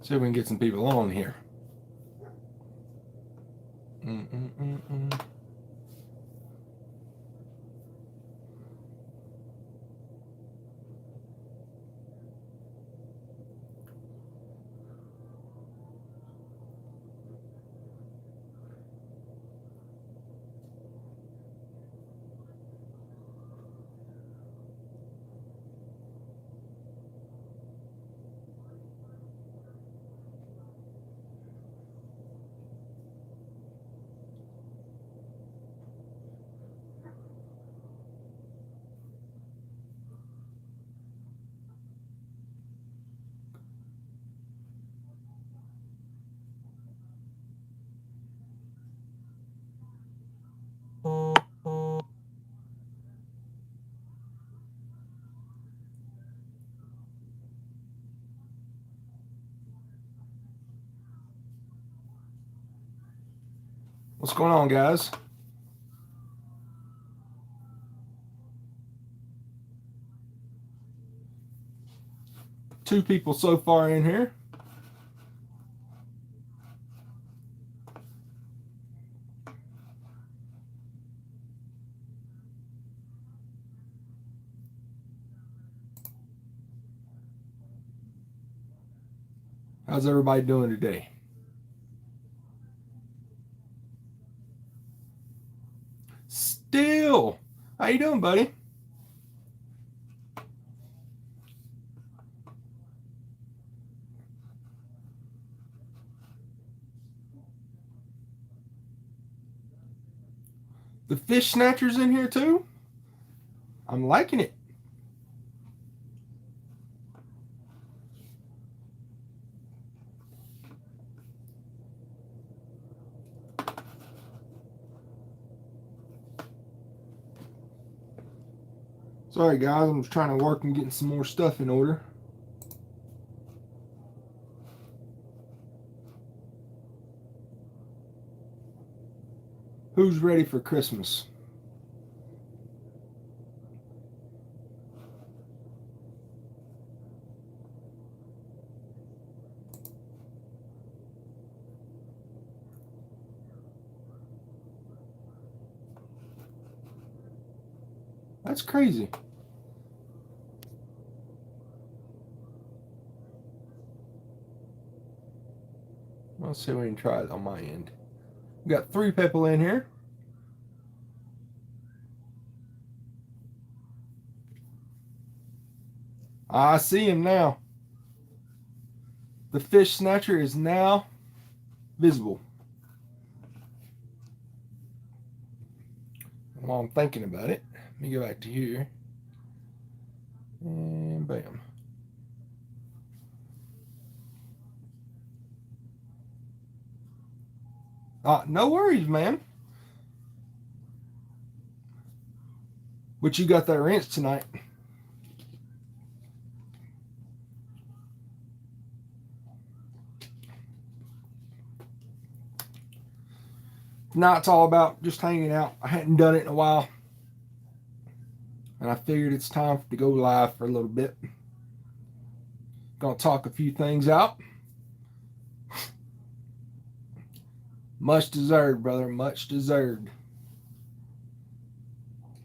See if we can get some people on here. What's going on, guys? Two people so far in here. How's everybody doing today? Still, how you doing, buddy? The fish snatchers in here too? I'm liking it. Sorry guys, I'm just trying to work and getting some more stuff in order. Who's ready for Christmas? That's crazy. Let's see if we can try it on my end. We got 3 people in here. I see him now. The fish snatcher is now visible. While I'm thinking about it, let me go back to here. And bam. No worries, man. But you got that wrench tonight. Now it's all about just hanging out. I hadn't done it in a while. And I figured it's time to go live for a little bit. Gonna talk a few things out. Much deserved, brother. Much deserved.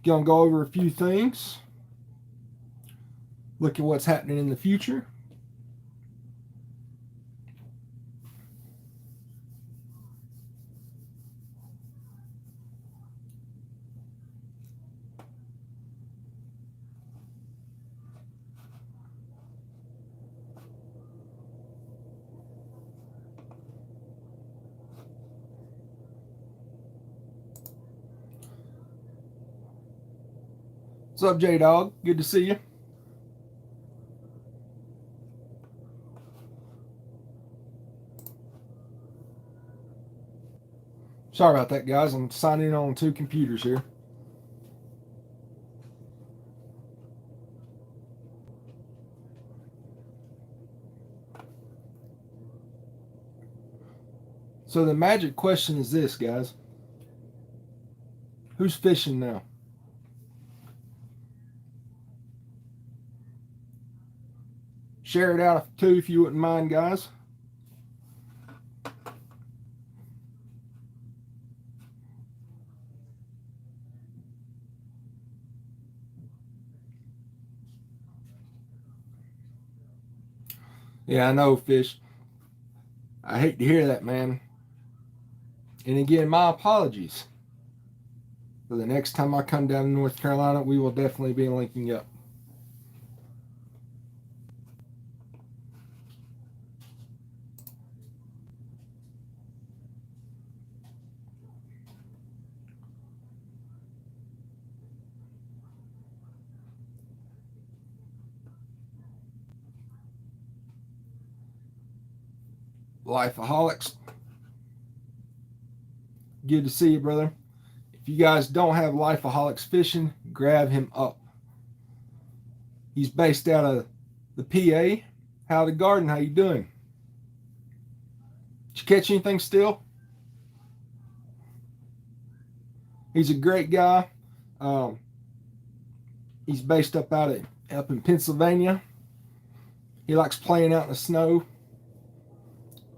Gonna go over a few things. Look at what's happening in the future. What's up, J-Dog? Good to see you. Sorry about that, guys. I'm signing on 2 computers here. So the magic question is this, guys. Who's fishing now? Share it out too if you wouldn't mind, guys. Yeah, I know, Fish. I hate to hear that, man. And again, my apologies. For the next time I come down to North Carolina, we will definitely be linking up. Lifeaholics, good to see you, brother. If you guys don't have Lifeaholics Fishing, grab him up. He's based out of the PA. Howdy Garden, how you doing? Did you catch anything still? He's a great guy. Um, he's based up in Pennsylvania. He likes playing out in the snow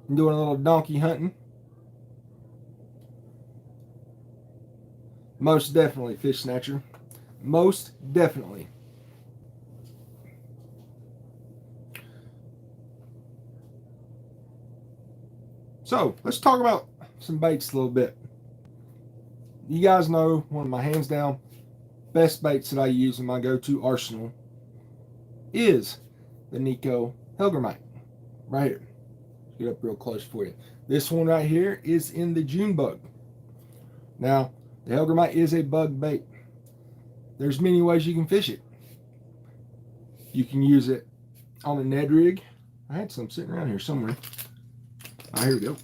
and doing a little donkey hunting. Most definitely, Fish Snatcher. Most definitely. So let's talk about some baits a little bit. You guys know one of my hands down best baits that I use in my go-to arsenal is the Nico Helgermite. Right here. Get up real close for you. This one right here is in the June bug. Now, the Helgermite is a bug bait. There's many ways you can fish it. You can use it on a Ned rig. I had some sitting around here somewhere. Here we go.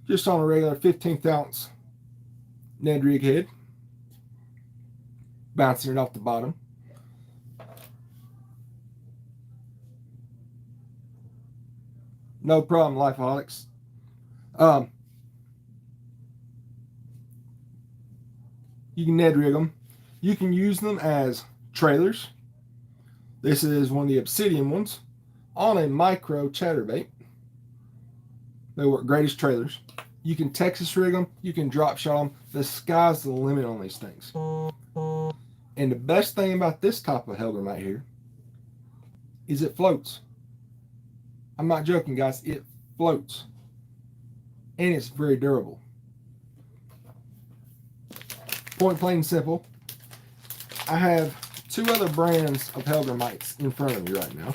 Just on a regular 15th ounce Ned rig head. Bouncing it off the bottom. No problem, Lifeaholics. You can Ned rig them. You can use them as trailers. This is one of the obsidian ones on a micro chatterbait. They work great as trailers. You can Texas rig them. You can drop shot them. The sky's the limit on these things. And the best thing about this type of Helgermite here is it floats. I'm not joking, guys. It floats. And it's very durable. Point plain and simple. I have two other brands of Helgermites in front of me right now.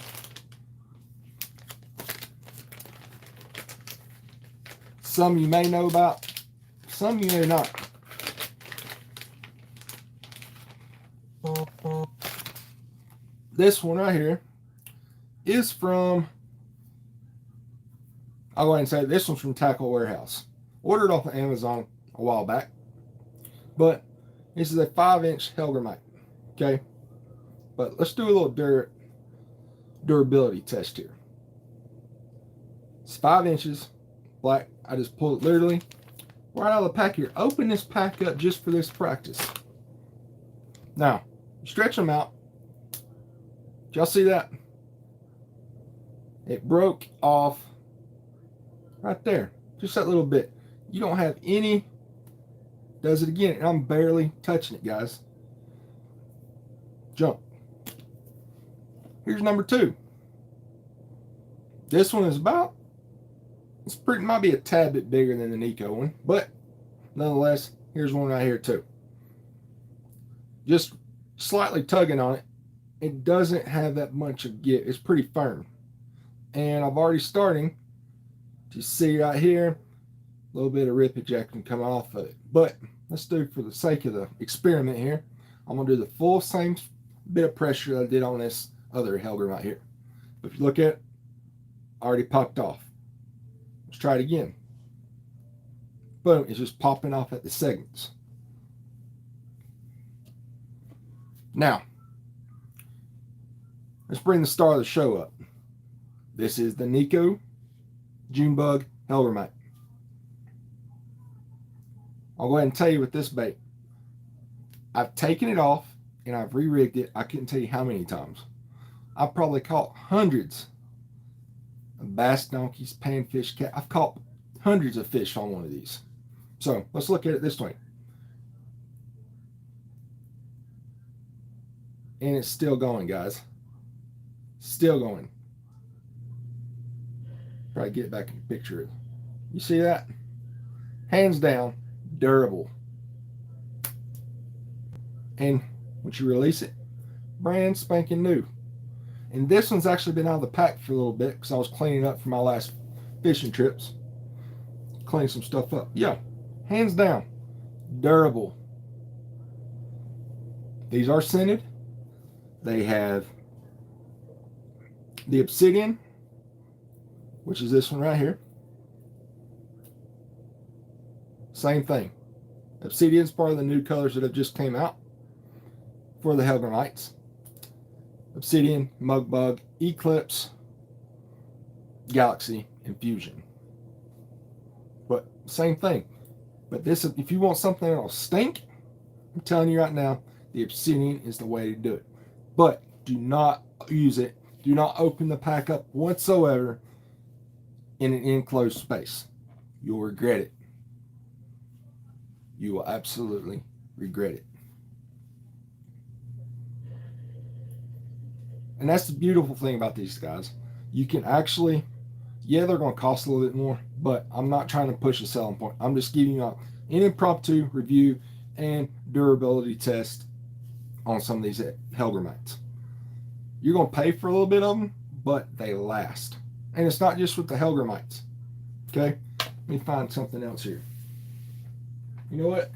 Some you may know about, some you may not. This one right here is from, I'll go ahead and say this one's from Tackle Warehouse. Ordered off of Amazon a while back. But this is a 5-inch Helgermite. Okay? But let's do a little durability test here. It's 5 inches black. I just pulled it literally right out of the pack here. Open this pack up just for this practice. Now, stretch them out. Did y'all see that? It broke off right there. Just that little bit. You don't have any. Does it again. And I'm barely touching it, guys. Jump. Here's number 2. This one is about, might be a tad bit bigger than the Nico one, but nonetheless, here's one right here too. Just slightly tugging on it. It doesn't have that much of give. It's pretty firm. And I've already starting to see right here, a little bit of rippage action coming off of it. But let's do, for the sake of the experiment here, I'm going to do the full same bit of pressure that I did on this other Helger right here. If you look at it, already popped off. Let's try it again. Boom, it's just popping off at the segments. Now, let's bring the star of the show up. This is the Nico Junebug Helgermite. I'll go ahead and tell you with this bait. I've taken it off and I've re-rigged it. I couldn't tell you how many times. I've probably caught hundreds of bass, donkeys, panfish, cat. I've caught hundreds of fish on one of these. So let's look at it this way. And it's still going, guys. Still going. Probably get back in the picture. You see that? Hands down, durable. And once you release it, brand spanking new. And this one's actually been out of the pack for a little bit because I was cleaning up for my last fishing trips. Cleaning some stuff up. Yeah, hands down, durable. These are scented. They have the obsidian, which is this one right here. Same thing. Obsidian's part of the new colors that have just came out for the Hellgrammites. Obsidian, Mugbug, Eclipse, Galaxy, and Fusion. But same thing. But this, if you want something that'll stink, I'm telling you right now, the Obsidian is the way to do it. But do not use it. Do not open the pack up whatsoever in an enclosed space. You'll regret it. You will absolutely regret it. And that's the beautiful thing about these guys. You can actually, yeah, they're going to cost a little bit more, but I'm not trying to push a selling point. I'm just giving you an impromptu review and durability test on some of these Hellgrammites. You're going to pay for a little bit of them, but they last. And it's not just with the Hellgrammites. Okay? Let me find something else here. You know what?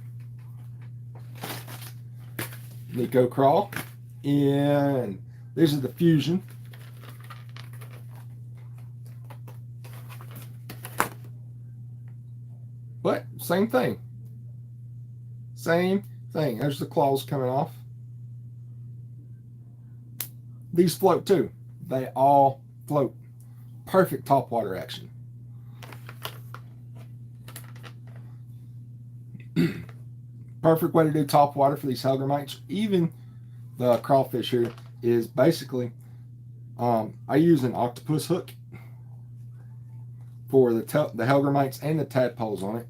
Nico Crawl. And this is the Fusion. But same thing. Same thing. There's the claws coming off. These float too. They all float. Perfect topwater action. Perfect way to do topwater for these Hellgrammites. Even the crawfish here is basically, I use an octopus hook for the Hellgrammites and the tadpoles on it.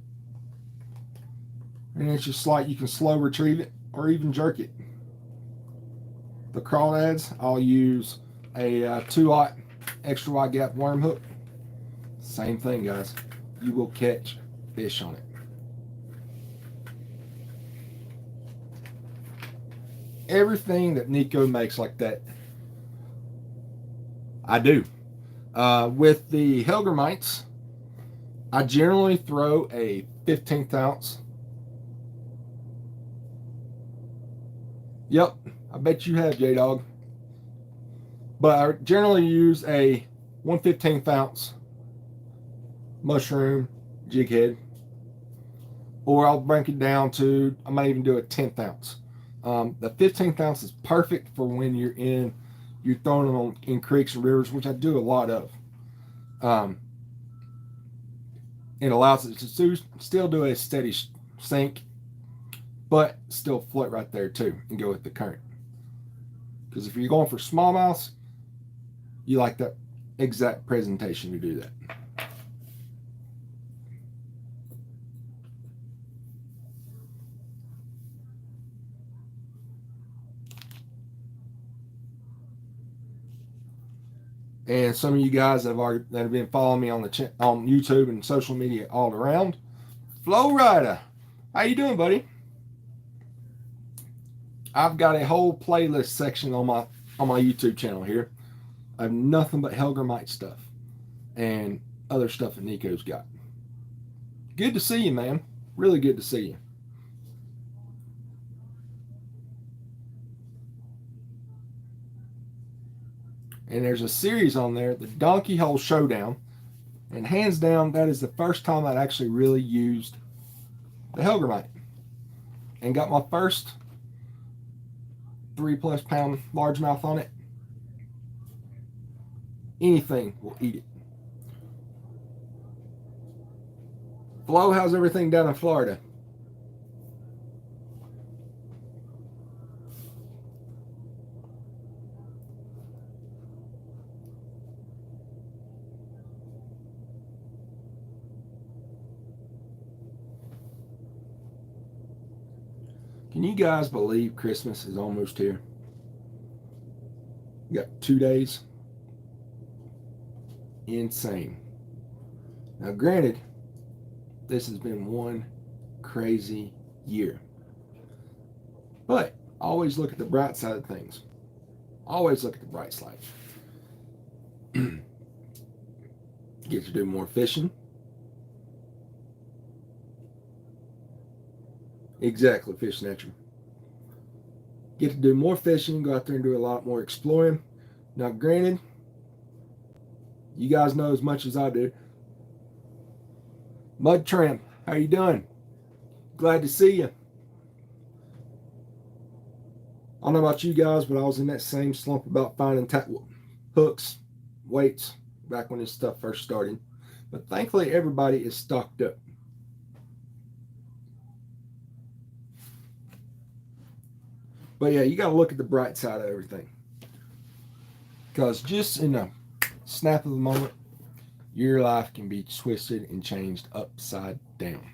And it's just like you can slow retrieve it or even jerk it. The crawdads, I'll use a 2-aught extra wide gap worm hook. Same thing, guys. You will catch fish on it. Everything that Nico makes like that, I do. With the Hellgrammites, I generally throw a 1/15 ounce. Yep, I bet you have, J-Dog. But I generally use a 1/15 ounce mushroom jig head. Or I'll break it down to, I might even do a 1/10 ounce. The 1/15 ounce is perfect for when you're throwing them in creeks and rivers, which I do a lot of. It allows it to still do a steady sink, but still float right there too and go with the current. Because if you're going for smallmouths, you like that exact presentation to do that. And some of you guys that have been following me on on YouTube and social media all around, Flow Rider, how you doing, buddy? I've got a whole playlist section on my YouTube channel here. I have nothing but Hellgrammite stuff and other stuff that Nico's got. Good to see you, man. Really good to see you. And there's a series on there, the Donkey Hole Showdown. And hands down, that is the first time I'd actually really used the Hellgrammite. And got my first 3+ pound largemouth on it. Anything will eat it. Flo, how's everything down in Florida? Can you guys believe Christmas is almost here? We got 2 days. Insane. Now, granted, this has been one crazy year. But always look at the bright side of things. Always look at the bright side. Get to do more fishing. Exactly, fish nature. Get to do more fishing, go out there and do a lot more exploring. Now, granted, you guys know as much as I do. Mud Tramp, how you doing? Glad to see you. I don't know about you guys, but I was in that same slump about finding hooks, weights, back when this stuff first started. But thankfully, everybody is stocked up. But yeah, you got to look at the bright side of everything. Because just in a snap of the moment, your life can be twisted and changed upside down.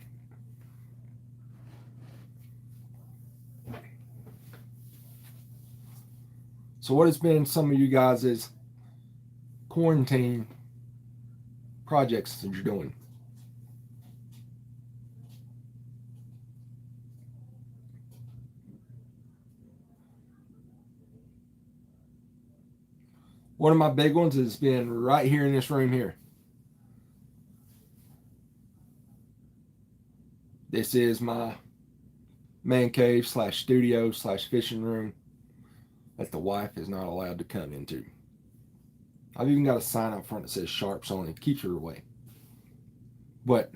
So what has been some of you guys' quarantine projects that you're doing? One of my big ones has been right here in this room here. This is my man cave / studio / fishing room that the wife is not allowed to come into. I've even got a sign up front that says sharps only. It keeps her away. But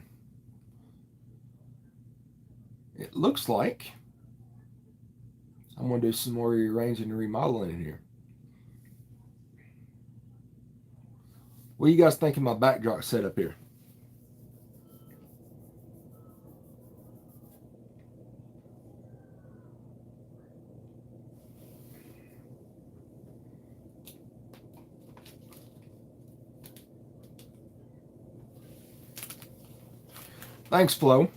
it looks like I'm going to do some more rearranging and remodeling in here. What do you guys think of my backdrop setup here? Thanks, Flo.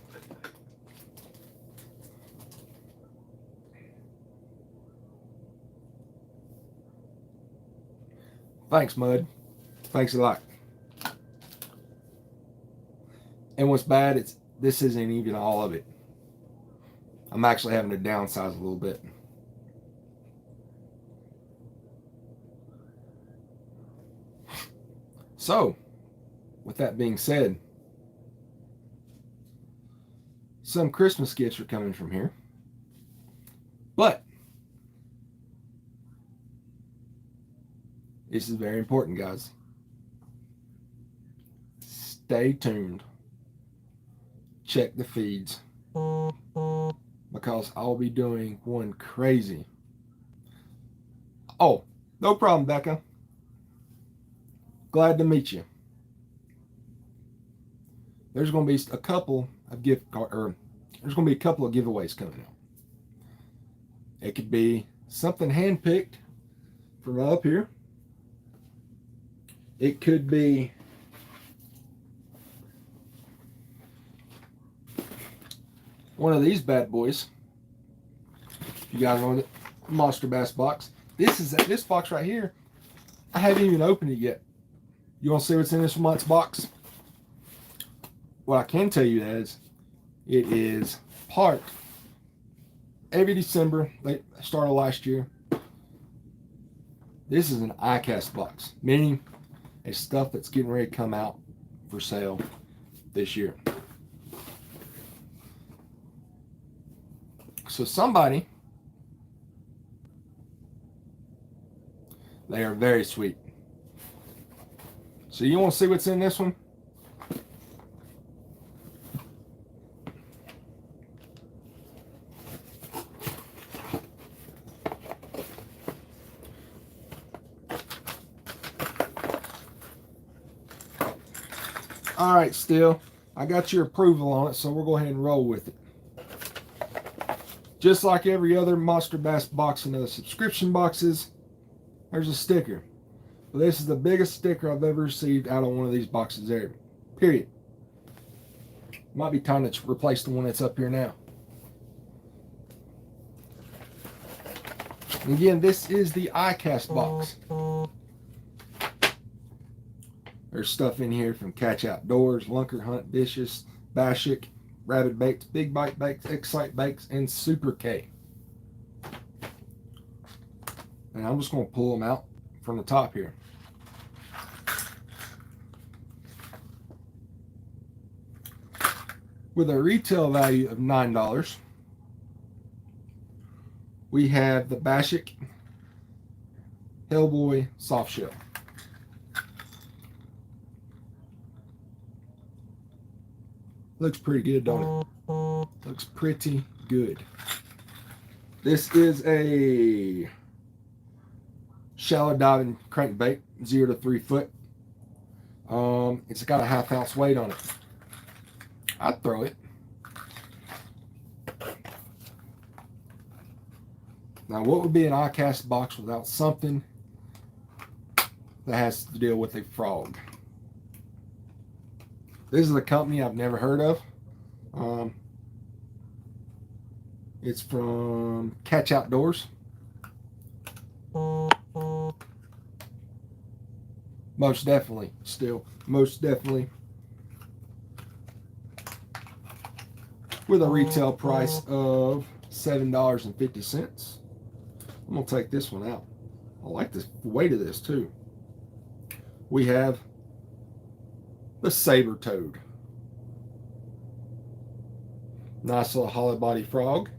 Thanks, Mud. Thanks a lot. And what's bad, this isn't even all of it. I'm actually having to downsize a little bit. So, with that being said, some Christmas gifts are coming from here. But this is very important, guys. Stay tuned. Check the feeds. Because I'll be doing one crazy. Oh, no problem, Becca. Glad to meet you. There's going to be a couple of there's going to be a couple of giveaways coming out. It could be something handpicked from up here. It could be one of these bad boys. You guys know the Monster Bass box. This box right here. I haven't even opened it yet. You want to see what's in this month's box? What I can tell you is, it is part every December, like start of last year. This is an iCast box, meaning it's stuff that's getting ready to come out for sale this year. So somebody, they are very sweet. So you want to see what's in this one? All right, Still, I got your approval on it, so we'll go ahead and roll with it. Just like every other Monster Bass box in the subscription boxes, there's a sticker. Well, this is the biggest sticker I've ever received out of one of these boxes there. Period. Might be time to replace the one that's up here now. And again, this is the iCast box. There's stuff in here from Catch Outdoors, Lunker Hunt, Vicious, Bashik, Rabid Baits, Big Bite Baits, Excite Baits, and Super K. And I'm just going to pull them out from the top here. With a retail value of $9, we have the Bashik Hellboy Soft Shell. Looks pretty good, don't it? Looks pretty good. This is a shallow diving crankbait, 0 to 3 foot. It's got a 1/2 ounce weight on it. I'd throw it. Now, what would be an iCast box without something that has to deal with a frog? This is a company I've never heard of. It's from Catch Outdoors. Most definitely, with a retail price of $7.50. I'm gonna take this one out. I like the weight of this too. We have the saber toad. Nice little hollow body frog.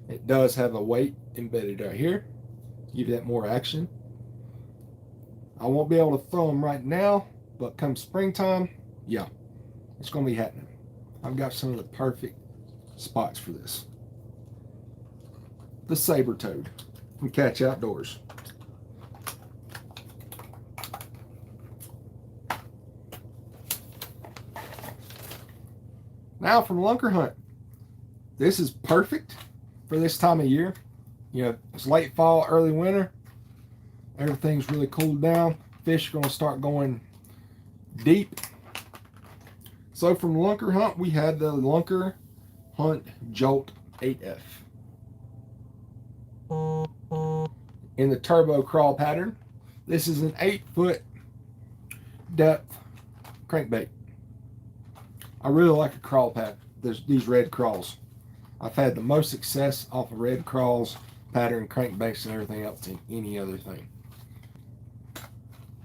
It does have a weight embedded right here. Give that more action. I won't be able to throw them right now, but come springtime, yeah, it's going to be happening. I've got some of the perfect spots for this. The saber toad from Catch Outdoors. Now from Lunker Hunt. This is perfect for this time of year. You know, it's late fall, early winter. Everything's really cooled down. Fish are going to start going deep. So from Lunker Hunt, we had the Lunker Hunt Jolt 8F. In the turbo crawl pattern. This is an 8-foot depth crankbait. I really like a crawl pattern. There's these red crawls. I've had the most success off of red crawls, pattern crankbaits, and everything else than any other thing.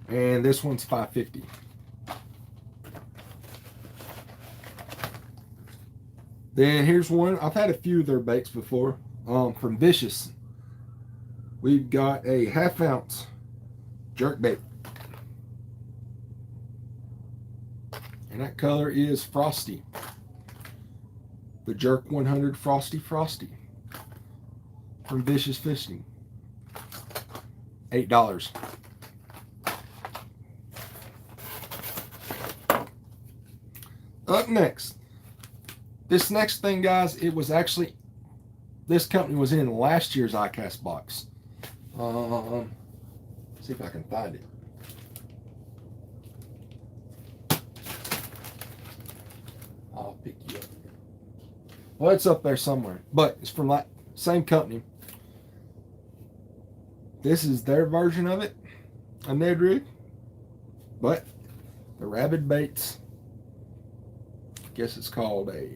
And this one's $5.50. Then here's one. I've had a few of their baits before. From Vicious. We've got a 1/2 ounce jerk bait. And that color is Frosty. The Jerk 100 Frosty Frosty. From Vicious Fishing. $8. Up next. This next thing, guys, it was actually, this company was in last year's iCast box. See if I can find it. I'll pick you up. Well, it's up there somewhere, but it's from that same company. This is their version of it, a Ned rig, but the Rabid Baits. I guess it's called a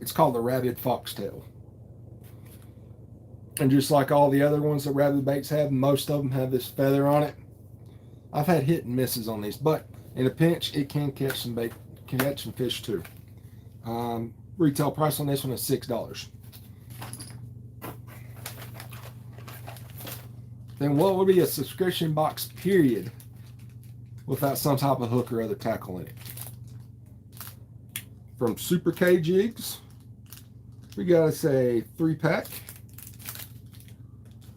It's called the Rabid Foxtail. And just like all the other ones that Rabid Baits have, most of them have this feather on it. I've had hit and misses on these, but in a pinch, it can catch some bait, can catch some fish too. Retail price on this one is $6. Then what would be a subscription box period without some type of hook or other tackle in it? From Super K Jigs, we got us a 3-pack.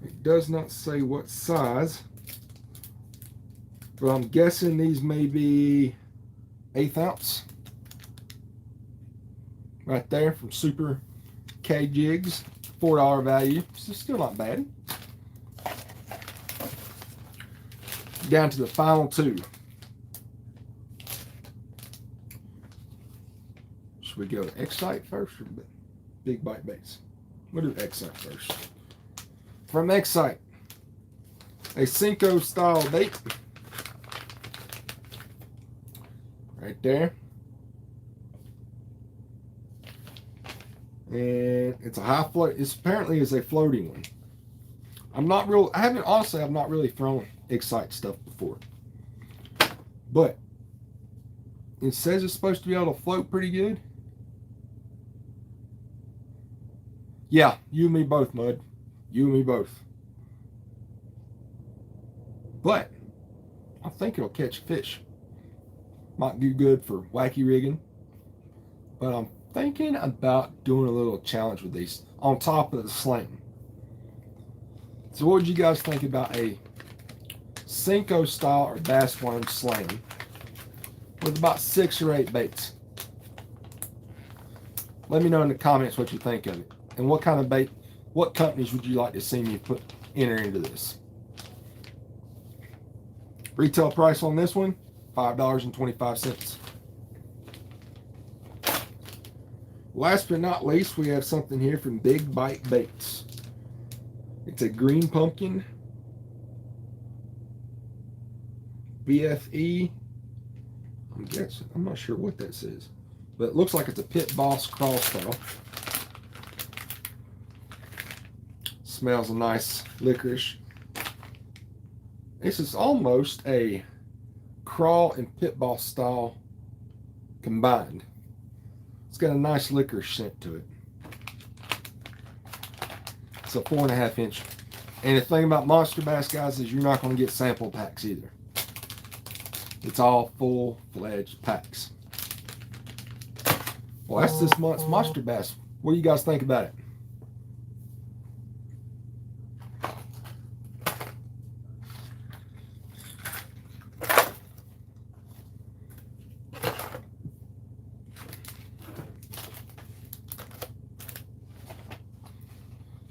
It does not say what size, but I'm guessing these may be 1/8 ounce. Right there from Super K Jigs, $4 value. So still not bad. Down to the final two. Should we go Excite first or Big Bite Baits? We'll do Excite first. from Excite. A Cinco style bait. Right there. And it's a high float. It's apparently is a floating one. I've not really thrown Excite stuff before. But it says it's supposed to be able to float pretty good. Yeah, you and me both, Mud. You and me both. But I think it'll catch fish. Might do good for wacky rigging. But I'm thinking about doing a little challenge with these on top of the sling. So what would you guys think about a Cinco style or bass worm sling with about 6 or 8 baits? Let me know in the comments what you think of it. And what kind of bait, what companies would you like to see me enter into this? Retail price on this one, $5.25. Last but not least, we have something here from Big Bite Baits. It's a green pumpkin BFE. I'm not sure what that says, but it looks like it's a Pit Boss crawl style. Smells a nice licorice. This is almost a crawl and Pit Boss style combined. It's got a nice licorice scent to it. It's a 4.5 inch. And the thing about monster bass, guys, is you're not going to get sample packs either. It's all full-fledged packs. Well, that's this month's monster bass. What do you guys think about it?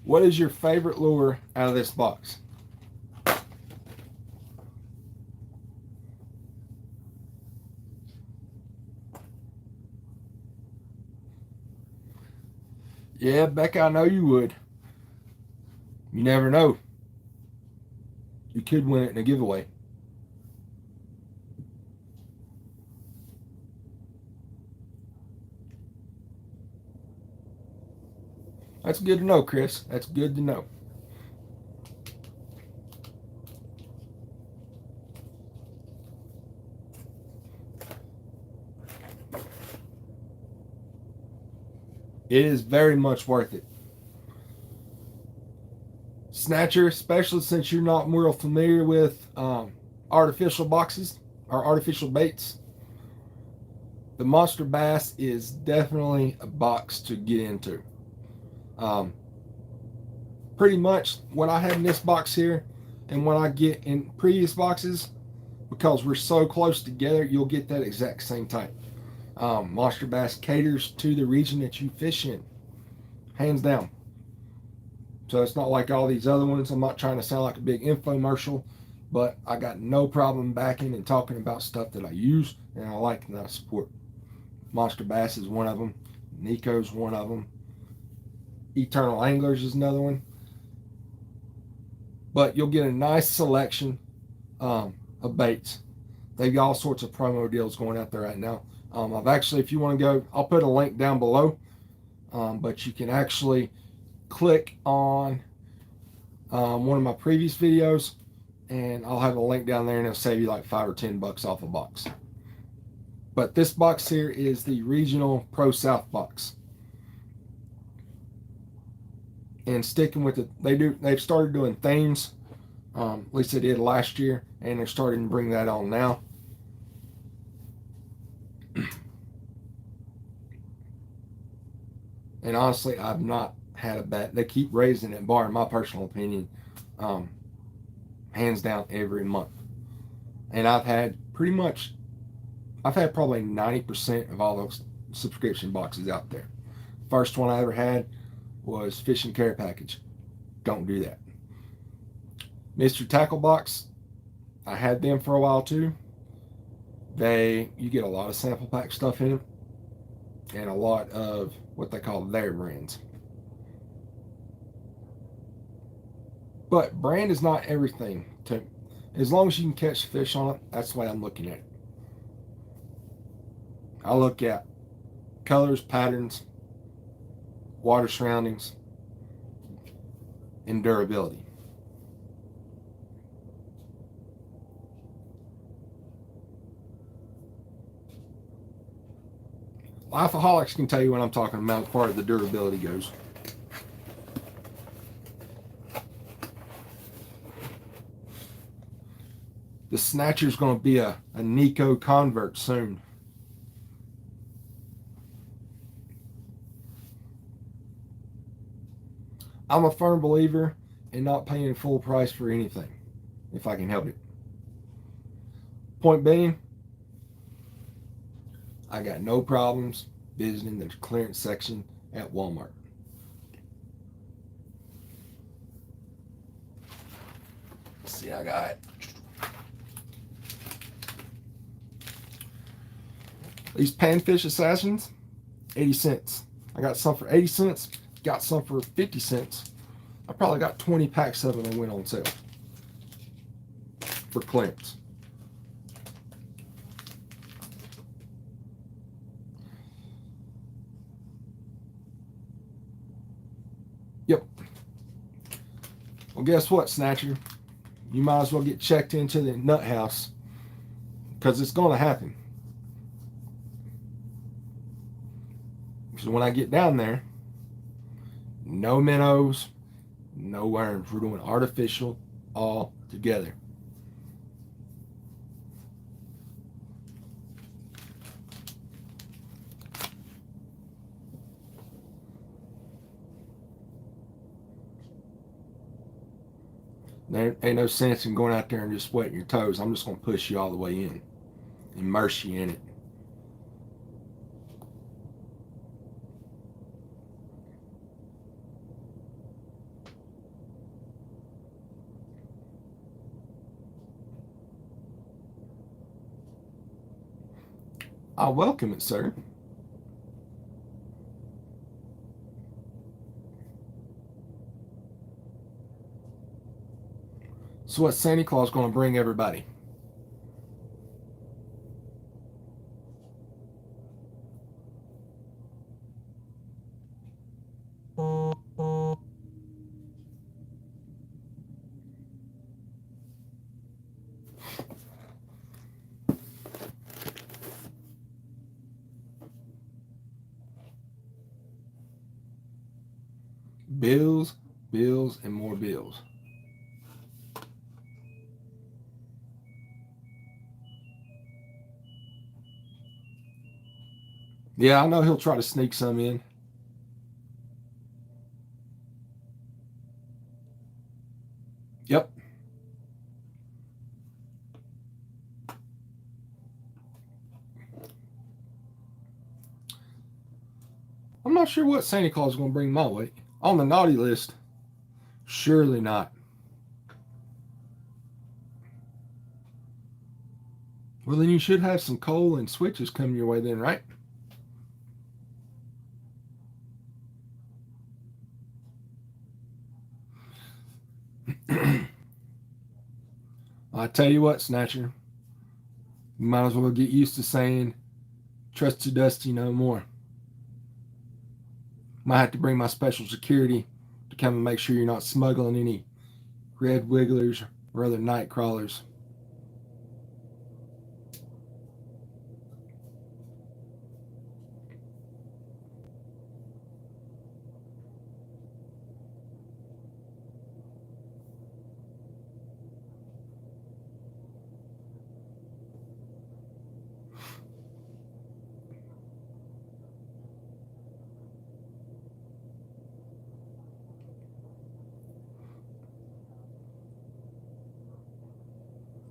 What is your favorite lure out of this box? Yeah, Becca, I know you would. You never know. You could win it in a giveaway. That's good to know, Chris. That's good to know. It is very much worth it. Snatcher, especially since you're not real familiar with artificial boxes or artificial baits, the monster bass is definitely a box to get into. Pretty much what I have in this box here and what I get in previous boxes, because we're so close together, you'll get that exact same type. Monster bass caters to the region that you fish in, hands down. So it's not like all these other ones. I'm not trying to sound like a big infomercial, but I got no problem backing and talking about stuff that I use and I like and I support. Monster bass is one of them. Nico's one of them. Eternal Anglers is another one. But you'll get a nice selection of baits. They've got all sorts of promo deals going out there right now. I've actually, if you want to go, I'll put a link down below. But you can actually click on one of my previous videos and I'll have a link down there and it'll save you like $5 or $10 off a box. But this box here is the Regional Pro South box. And sticking with it, they've started doing themes. At least they did last year, and they're starting to bring that on now. And honestly, I've not had a bad. They keep raising that bar, in my personal opinion, hands down every month. And I've had probably 90% of all those subscription boxes out there. First one I ever had was Fish and Care Package. Don't do that. Mr. Tackle Box, I had them for a while too. You get a lot of sample pack stuff in them and a lot of what they call their brands. But brand is not everything. As long as you can catch fish on it, that's the way I'm looking at it. I look at colors, patterns, water surroundings, and durability. Lifeaholics can tell you what I'm talking about as far as the durability goes. The snatcher's going to be a Nico convert soon. I'm a firm believer in not paying full price for anything, if I can help it. Point being, I got no problems visiting the clearance section at Walmart. Let's see, I got these panfish assassins, 80 cents. I got some for 80 cents, got some for 50 cents. I probably got 20 packs of them that went on sale for clearance. Yep. Well, guess what, Snatcher? You might as well get checked into the nut house because it's going to happen. So when I get down there, no minnows, no worms. We're doing artificial all together. There ain't no sense in going out there and just wetting your toes. I'm just going to push you all the way in, immerse you in it. I welcome it, sir. So what's Santa Claus going to bring everybody? Bills, bills, and more bills. Yeah, I know he'll try to sneak some in. Yep. I'm not sure what Santa Claus is going to bring my way. On the naughty list, surely not. Well, then you should have some coal and switches coming your way then, right? I tell you what, Snatcher, you might as well get used to saying, trust your Dusty no more. Might have to bring my special security to come and make sure you're not smuggling any red wigglers or other night crawlers.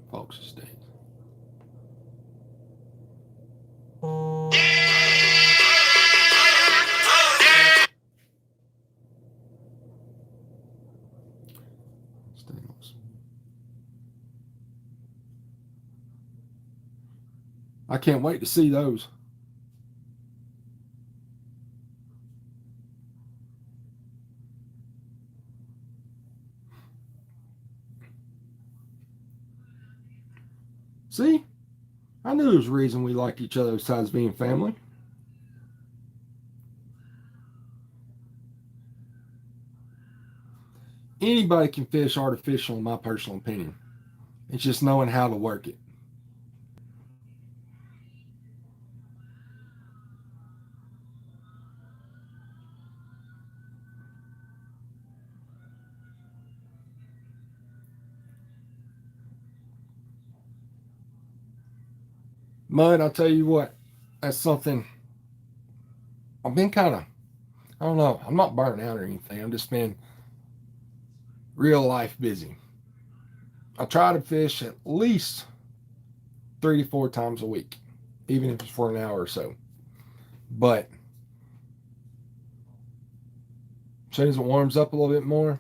Folks, stay. I can't wait to see those. See, I knew there was a reason we liked each other besides being family. Anybody can fish artificial, in my personal opinion. It's just knowing how to work it. Mud, I'll tell you what, that's something I've been kind of, I don't know, I'm not burning out or anything. I'm just been real life busy. I try to fish at least 3 to 4 times a week, even if it's for an hour or so. But as soon as it warms up a little bit more,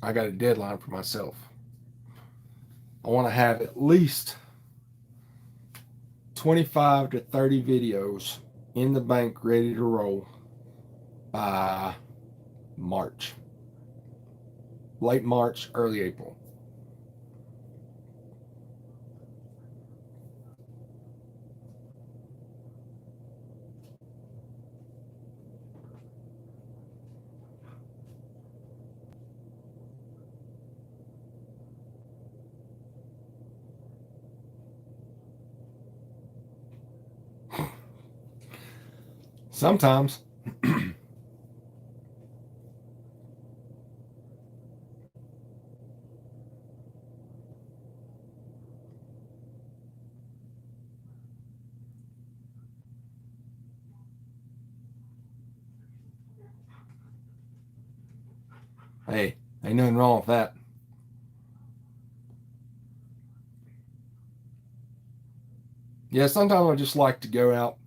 I got a deadline for myself. I want to have at least 25 to 30 videos in the bank ready to roll by March. Late March, early April. Sometimes. Hey, ain't nothing wrong with that. Yeah, sometimes I just like to go out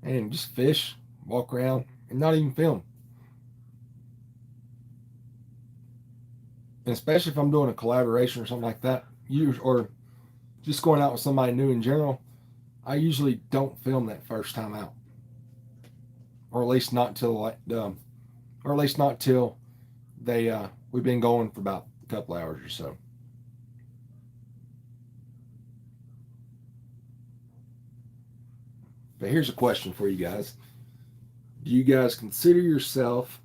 and just fish, walk around, and not even film. And especially if I'm doing a collaboration or something like that, or just going out with somebody new in general, I usually don't film that first time out, or at least not till or at least not till they we've been going for about a couple hours or so. But here's a question for you guys: do you guys consider yourself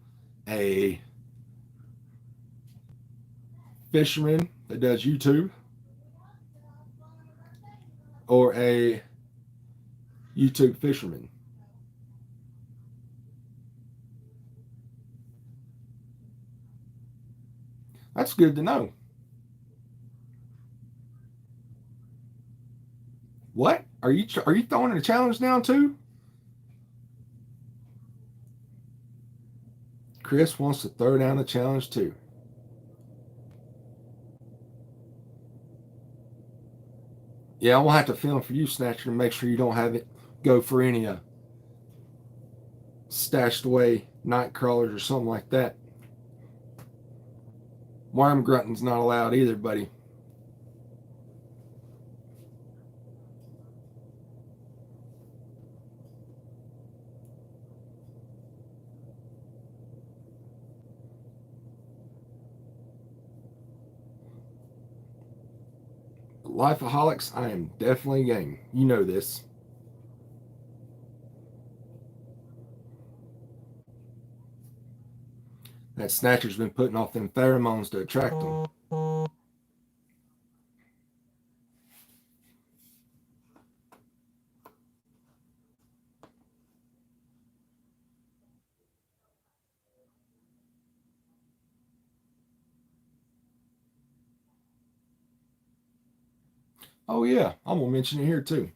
a fisherman that does YouTube, or a YouTube fisherman? That's good to know. What are you throwing in a challenge now too? Chris wants to throw down the challenge too. Yeah, I'm gonna have to film for you, Snatcher, to make sure you don't have it go for any stashed away night crawlers or something like that. Worm grunting's not allowed either, buddy. Lifeaholics, I am definitely game. You know this. That Snatcher's been putting off them pheromones to attract them. Oh yeah, I'm gonna mention it here too.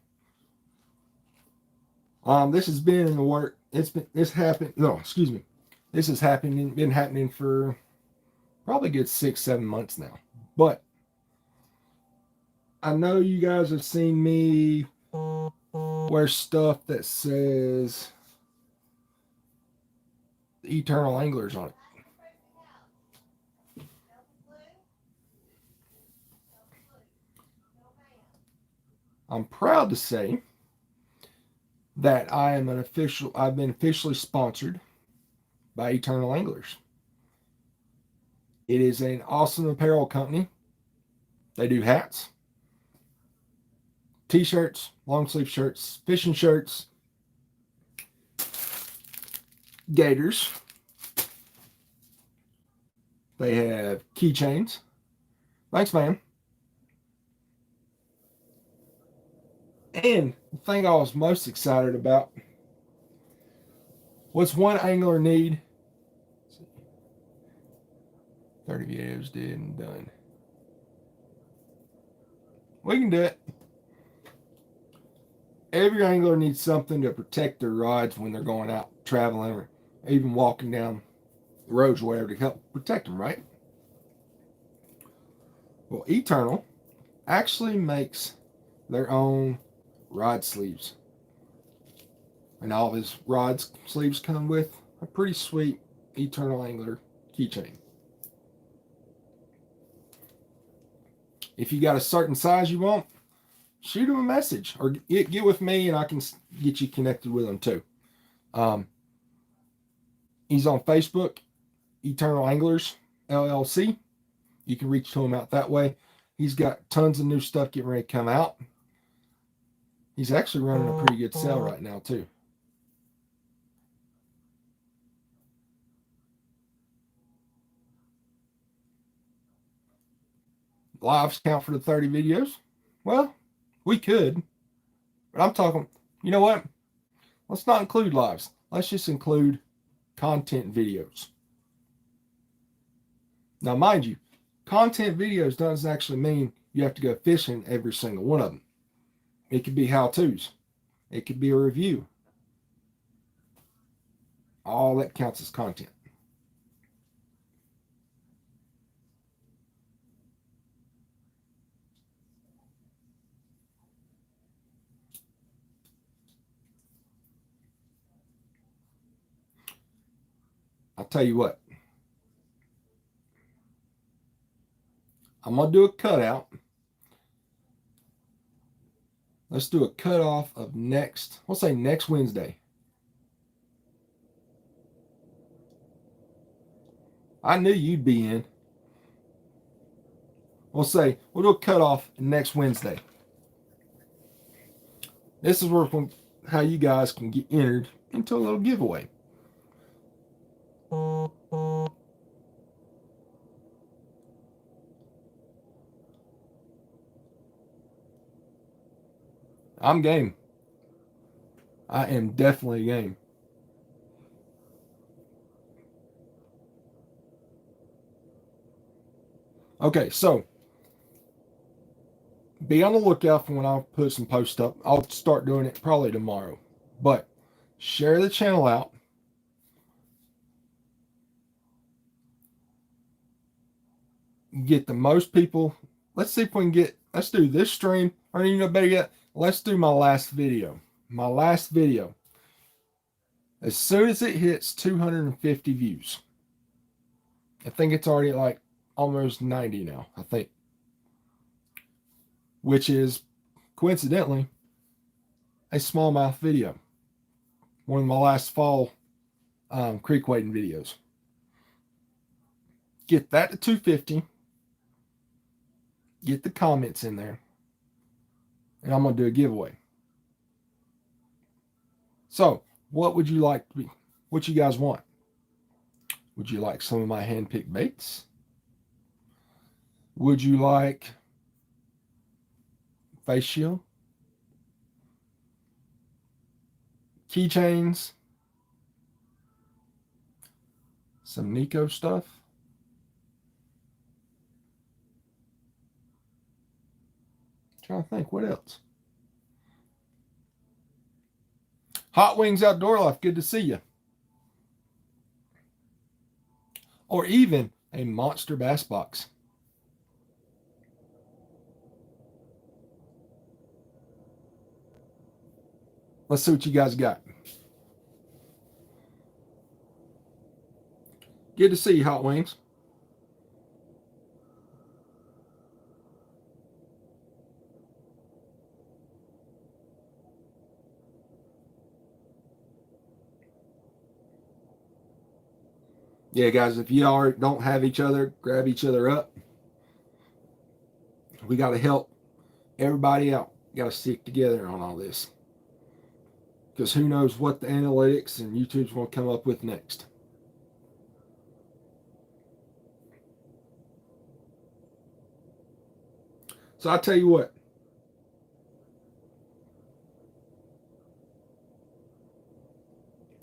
This has been in the work. This happened. No, excuse me. This has happened. Been happening for probably a good 6, 7 months now. But I know you guys have seen me wear stuff that says the Eternal Anglers on it. I'm proud to say that I've been officially sponsored by Eternal Anglers. It is an awesome apparel company. They do hats, t-shirts, long sleeve shirts, fishing shirts, gaiters. They have keychains. Thanks, man. And the thing I was most excited about, what's one angler need? 30 videos did and done. We can do it. Every angler needs something to protect their rods when they're going out traveling or even walking down the roads or whatever to help protect them, right? Well, Eternal actually makes their own rod sleeves. And all of his rod sleeves come with a pretty sweet Eternal Angler keychain. If you got a certain size you want, shoot him a message or get with me and I can get you connected with him too. He's on Facebook, Eternal Anglers LLC. You can reach to him out that way. He's got tons of new stuff getting ready to come out. He's actually running a pretty good sale right now too. Lives count for the 30 videos? Well, we could. But I'm talking, you know what? Let's not include lives. Let's just include content videos. Now, mind you, content videos doesn't actually mean you have to go fishing every single one of them. It could be how-tos. It could be a review. All that counts as content. I'll tell you what. I'm going to do a cutout. Let's do a cutoff of next, we'll say next Wednesday. I knew you'd be in. We'll do a cutoff next Wednesday. This is where how you guys can get entered into a little giveaway. I'm game. I am definitely game. Okay, so be on the lookout for when I put some posts up. I'll start doing it probably tomorrow. But share the channel out. Get the most people. Let's see if we can get, let's do this stream. Or you know, better yet, let's do my last video. My last video. As soon as it hits 250 views. I think it's already like almost 90 now, I think. Which is, coincidentally, a smallmouth video. One of my last fall creek wading videos. Get that to 250. Get the comments in there. And I'm going to do a giveaway. So, what would you like to be? What you guys want? Would you like some of my hand-picked baits? Would you like face shield? Keychains? Some Nico stuff? Trying to think, what else? Hot Wings Outdoor Life, good to see you. Or even a monster bass box. Let's see what you guys got. Good to see you, Hot Wings. Yeah, guys, if you all don't have each other, grab each other up. We got to help everybody out. Got to stick together on all this. Because who knows what the analytics and YouTube's going to come up with next. So I'll tell you what.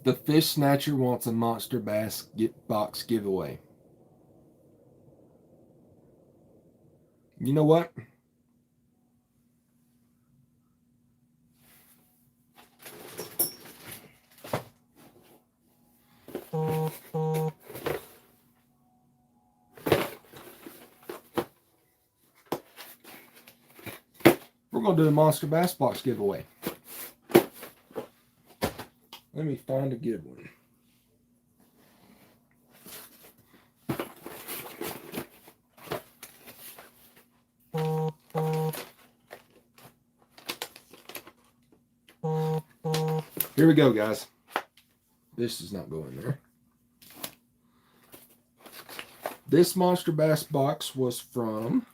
The Fish Snatcher wants a Monster Bass box giveaway. You know what? We're going to do a Monster Bass box giveaway. Let me find a good one. Here we go, guys. This is not going there. This Monster Bass box was from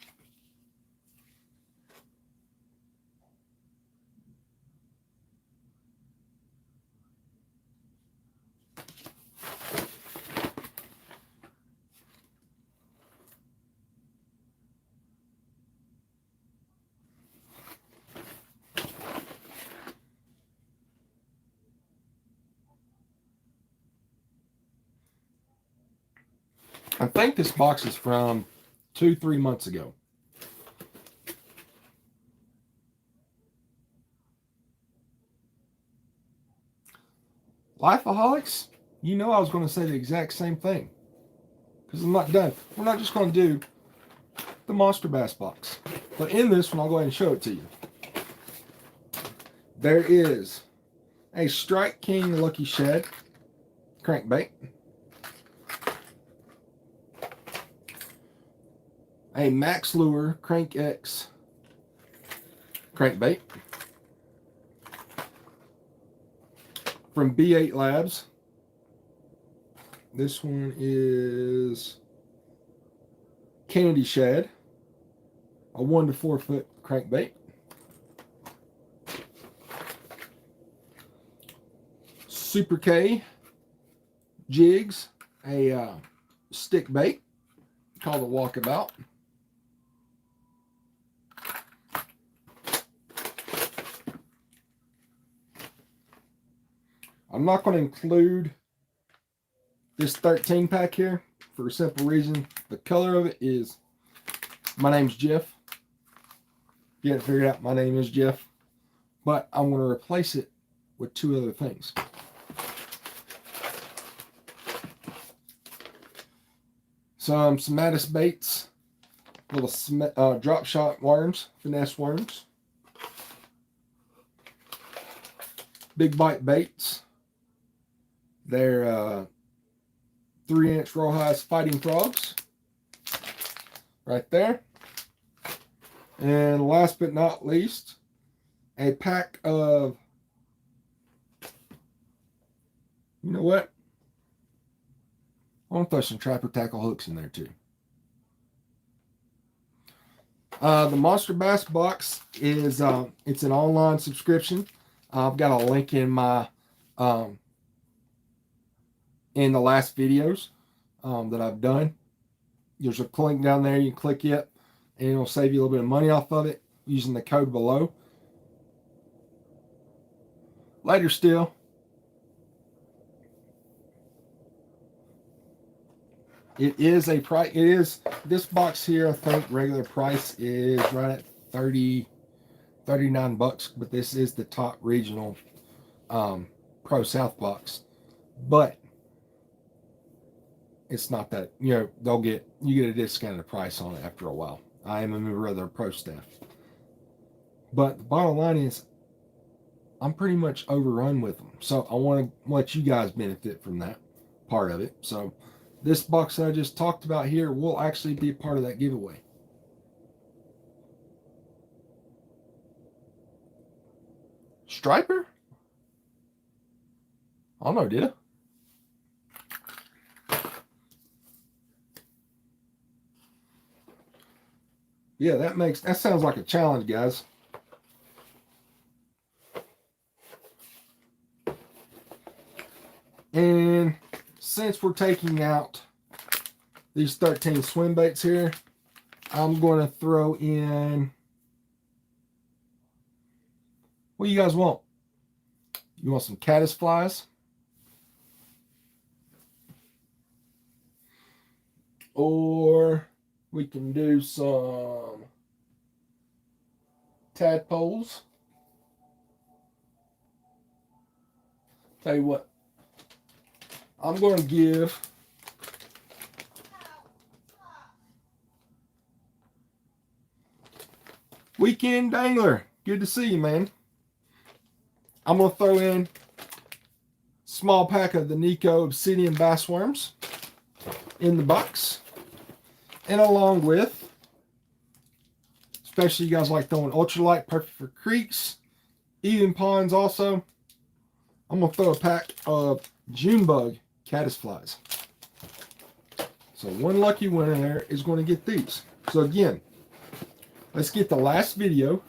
I think this box is from 2-3 months ago. Lifeaholics, you know I was going to say the exact same thing. Because I'm not done. We're not just going to do the Monster Bass box. But in this one, I'll go ahead and show it to you. There is a Strike King Lucky Shad crankbait. A Max Lure Crank X crankbait from B8 Labs. This one is Candy Shad, a 1 to 4 foot crankbait. Super K Jigs, a stick bait called a Walkabout. I'm not going to include this 13 pack here for a simple reason. The color of it is, my name's Jeff. You haven't figured out my name is Jeff. But I'm going to replace it with 2 other things. Some Mattis baits, little drop shot worms, finesse worms. Big Bite baits. They're 3-inch rawhide fighting frogs. Right there. And last but not least, a pack of, you know what? I want to throw some trapper tackle hooks in there too. The Monster Bass box is it's an online subscription. I've got a link in my in the last videos that I've done. There's a link down there. You can click it, and it'll save you a little bit of money off of it using the code below. Later still. It is a price. It is this box here. I think regular price is right at 39 bucks, but this is the top regional Pro South box. But it's not that, you know, you get a discounted price on it after a while. I am a member of their pro staff. But the bottom line is, I'm pretty much overrun with them. So I want to let you guys benefit from that part of it. So this box that I just talked about here will actually be a part of that giveaway. Striper? I don't know, did I? Yeah, that sounds like a challenge, guys. And since we're taking out these 13 swim baits here, I'm going to throw in, what do you guys want? You want some caddis flies? Or we can do some tadpoles. Tell you what, I'm going to give Weekend Dangler. Good to see you, man. I'm going to throw in a small pack of the Nico Obsidian Bass Worms in the box. And along with, especially you guys like throwing ultralight, perfect for creeks, even ponds also, I'm going to throw a pack of Junebug caddis flies. So one lucky winner there is going to get these. So again, let's get the last video.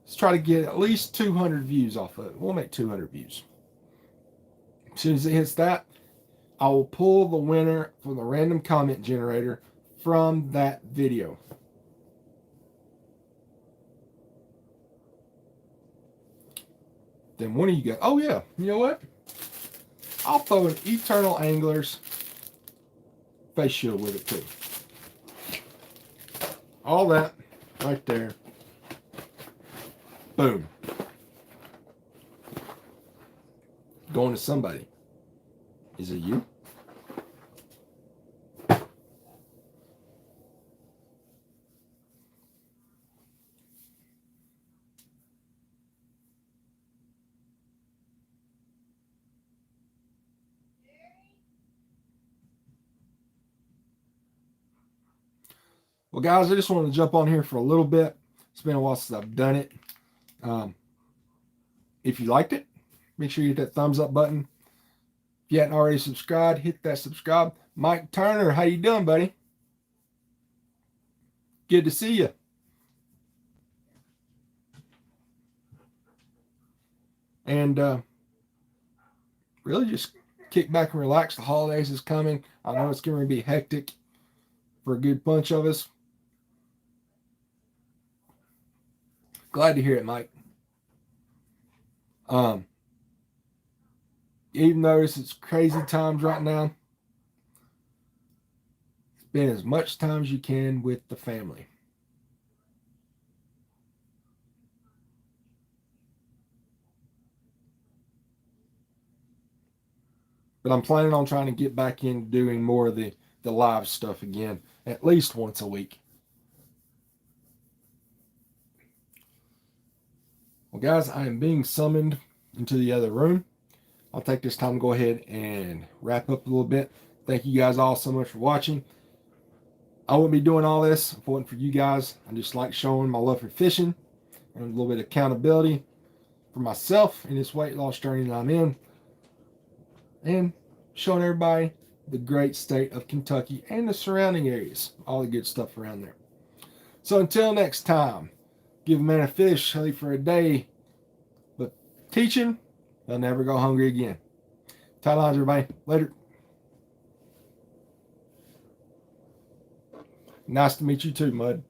Let's try to get at least 200 views off of it. We'll make 200 views. As soon as it hits that, I will pull the winner from the random comment generator from that video. Then one of you guys, oh yeah, you know what? I'll throw an Eternal Anglers face shield with it too. All that right there. Boom. Going to somebody. Is it you? Well, guys, I just wanted to jump on here for a little bit. It's been a while since I've done it. If you liked it, make sure you hit that thumbs up button. If you hadn't already subscribed, hit that subscribe. Mike Turner, how you doing, buddy? Good to see you. And really just kick back and relax. The holidays is coming. I know it's going to be hectic for a good bunch of us. Glad to hear it, Mike. Even though it's crazy times right now, spend as much time as you can with the family. But I'm planning on trying to get back in doing more of the live stuff again, at least once a week. Well, guys, I am being summoned into the other room. I'll take this time to go ahead and wrap up a little bit. Thank you guys all so much for watching. I wouldn't be doing all this if it wasn't for you guys. I just like showing my love for fishing and a little bit of accountability for myself in this weight loss journey that I'm in, and showing everybody the great state of Kentucky and the surrounding areas, all the good stuff around there. So until next time, give a man a fish, only for a day, but teach him, they'll never go hungry again. Tight lines, everybody. Later. Nice to meet you too, Mud.